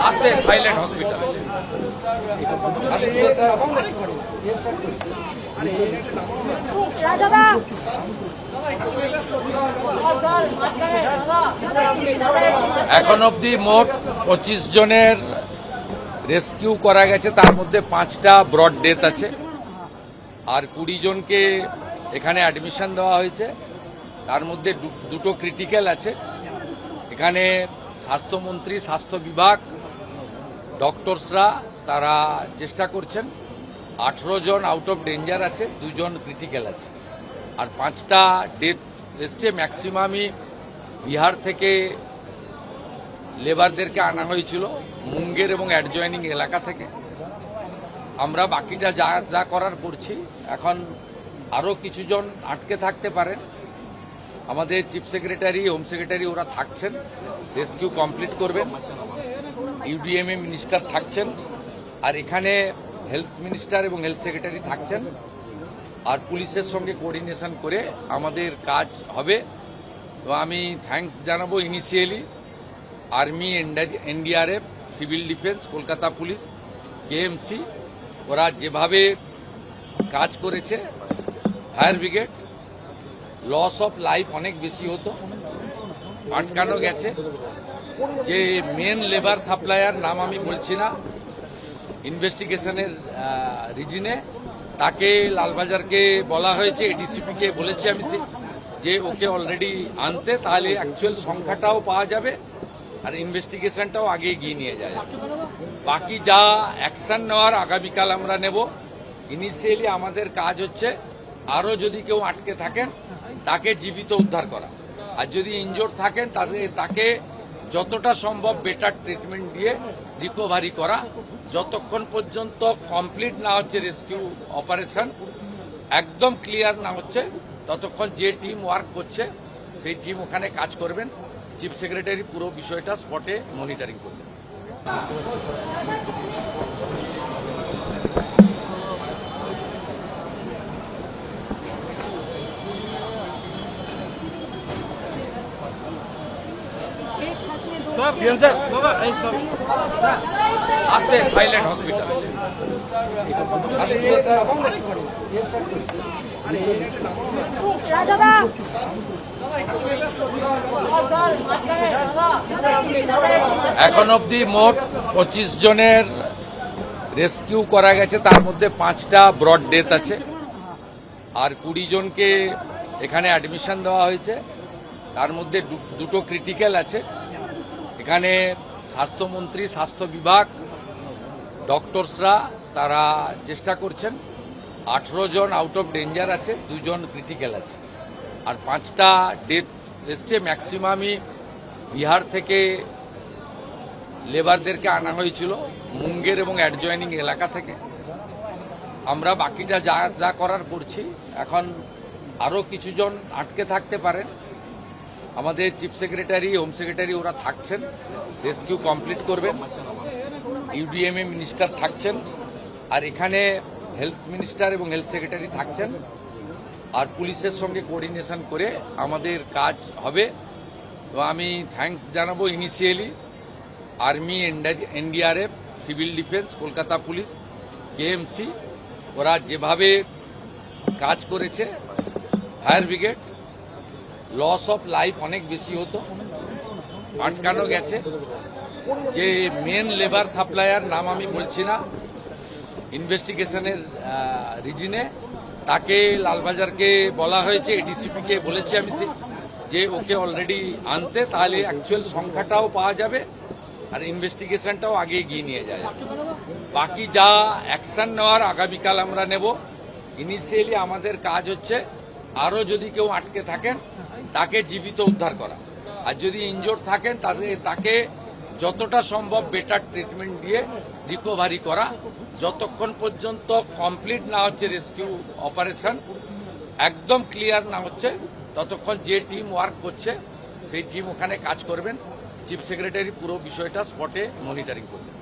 আস্তে silent hospital এখন অবধি মোট 25 জনের রেস্কিউ করা গেছে, তার মধ্যে 5টা ব্রড ডেথ আছে আর 20 জনকে এখানে অ্যাডমিশন দেওয়া হয়েছে, তার মধ্যে দুটো ক্রিটিক্যাল আছে। এখানে স্বাস্থ্যমন্ত্রী, স্বাস্থ্য বিভাগ, ডক্টরসরা তারা চেষ্টা করছেন। 18 জন আউট অফ ডেঞ্জার আছে, 2 জন ক্রিটিক্যাল আছে আর 5টা ডেথ এসছে। ম্যাক্সিমামই বিহার থেকে লেবারদেরকে আনা হয়েছিল, মুঙ্গের এবং অ্যাডজয়নিং এলাকা থেকে। আমরা বাকিটা যা যা করার করছি। এখন আরও কিছু জন আটকে থাকতে পারেন। আমাদের চিফ সেক্রেটারি, হোম সেক্রেটারি ওরা থাকছেন, রেস্কিউ কমপ্লিট করবেন। ইউডিএমএ মিনিস্টার থাকছেন আর এখানে হেলথ মিনিস্টার এবং হেলথ সেক্রেটারি থাকছেন আর পুলিশের সঙ্গে কোঅর্ডিনেশন করে আমাদের কাজ হবে। তো আমি থ্যাঙ্কস জানাবো initially army, NDRF, civil defence, Kolkata police, KMC, ওরা যেভাবে কাজ করেছে। Fire brigade, loss of life অনেক বেশি হতো, আটকানো গেছে। যে মেন লেবার সাপ্লায়ার, নাম আমি বলছি না, ইনভেস্টিগেশনের রিজনে তাকে লালবাজারকে বলা হয়েছে, এডিসিপিকে বলেছি আমি যে ওকে অলরেডি আনতে, তাহলে অ্যাকচুয়াল সংখ্যাটাও পাওয়া যাবে আর ইনভেস্টিগেশনটাও আগে এগিয়ে নিয়ে যায়। বাকি যা অ্যাকশন নেওয়ার আগামীকাল আমরা নেব। ইনিশিয়ালি আমাদের কাজ হচ্ছে আরও যদি কেউ আটকে থাকেন তাকে জীবিত উদ্ধার করা, আর যদি ইনজোর্ড থাকেন তাকে যতটা সম্ভব বেটার ট্রিটমেন্ট দিয়ে রিকভারি করা। যতক্ষণ পর্যন্ত কমপ্লিট না হচ্ছে রেস্কিউ অপারেশন, একদম ক্লিয়ার না হচ্ছে, ততক্ষণ যে টিম ওয়ার্ক করছে সেই টিম ওখানে কাজ করবেন। চিফ সেক্রেটারি পুরো বিষয়টা স্পটে মনিটরিং করবেন। আস্তে সাইলেন্ট হসপিটাল এখন অবধি মোট 25 জনের রেস্কিউ করা গেছে, তার মধ্যে 5টা ব্রড ডেথ আছে আর 20 জনকে এখানে অ্যাডমিশন দেওয়া হয়েছে, তার মধ্যে দুটো ক্রিটিক্যাল আছে। এখানে স্বাস্থ্যমন্ত্রী, স্বাস্থ্য বিভাগ, ডক্টরসরা তারা চেষ্টা করছেন। 18 জন আউট অফ ডেঞ্জার আছে, 2 জন ক্রিটিক্যাল আছে আর 5টা ডেথ এসছে। ম্যাক্সিমামই বিহার থেকে লেবারদেরকে আনা হয়েছিল, মুঙ্গের এবং অ্যাডজয়নিং এলাকা থেকে। আমরা বাকিটা যা যা করার করছি। এখন আরও কিছু জন আটকে থাকতে পারেন। আমাদের চিফ সেক্রেটারি, হোম সেক্রেটারি ওরা থাকছেন, রেস্কিউ কমপ্লিট করবেন। ইউডিএমএ মিনিস্টার থাকছেন আর এখানে হেলথ মিনিস্টার এবং হেলথ সেক্রেটারি থাকছেন আর পুলিশের সঙ্গে কোঅর্ডিনেশন করে আমাদের কাজ হবে। তো আমি থ্যাঙ্কস জানাবো initially army, NDRF, civil defence, Kolkata police, KMC, ওরা যেভাবে কাজ করেছে। Fire brigade, loss of life অনেক বেশি হতো, আটকানো গেছে। যে মেন লেবার সাপ্লায়ার, নাম আমি বলছি না, ইনভেস্টিগেশনের রিজনে তাকে লালবাজারকে বলা হয়েছে, এডিসিপিকে বলেছি আমি যে ওকে অলরেডি আনতে, তাহলে অ্যাকচুয়াল সংখ্যাটাও পাওয়া যাবে আর ইনভেস্টিগেশনটাও আগে এগিয়ে নিয়ে যায়। বাকি যা অ্যাকশন নেওয়ার আগামীকাল আমরা নেব। ইনিশিয়ালি আমাদের কাজ হচ্ছে আরও যদি কেউ আটকে থাকেন তাকে জীবিত উদ্ধার করা, আর যদি ইনজোর্ড থাকেন তাকে যতটা সম্ভব বেটার ট্রিটমেন্ট দিয়ে রিকভারি করা। যতক্ষণ পর্যন্ত কমপ্লিট না হচ্ছে রেস্কিউ অপারেশন, একদম ক্লিয়ার না হচ্ছে, ততক্ষণ যে টিম ওয়ার্ক করছে সেই টিম ওখানে কাজ করবেন। চিফ সেক্রেটারি পুরো বিষয়টা স্পটে মনিটরিং করবেন।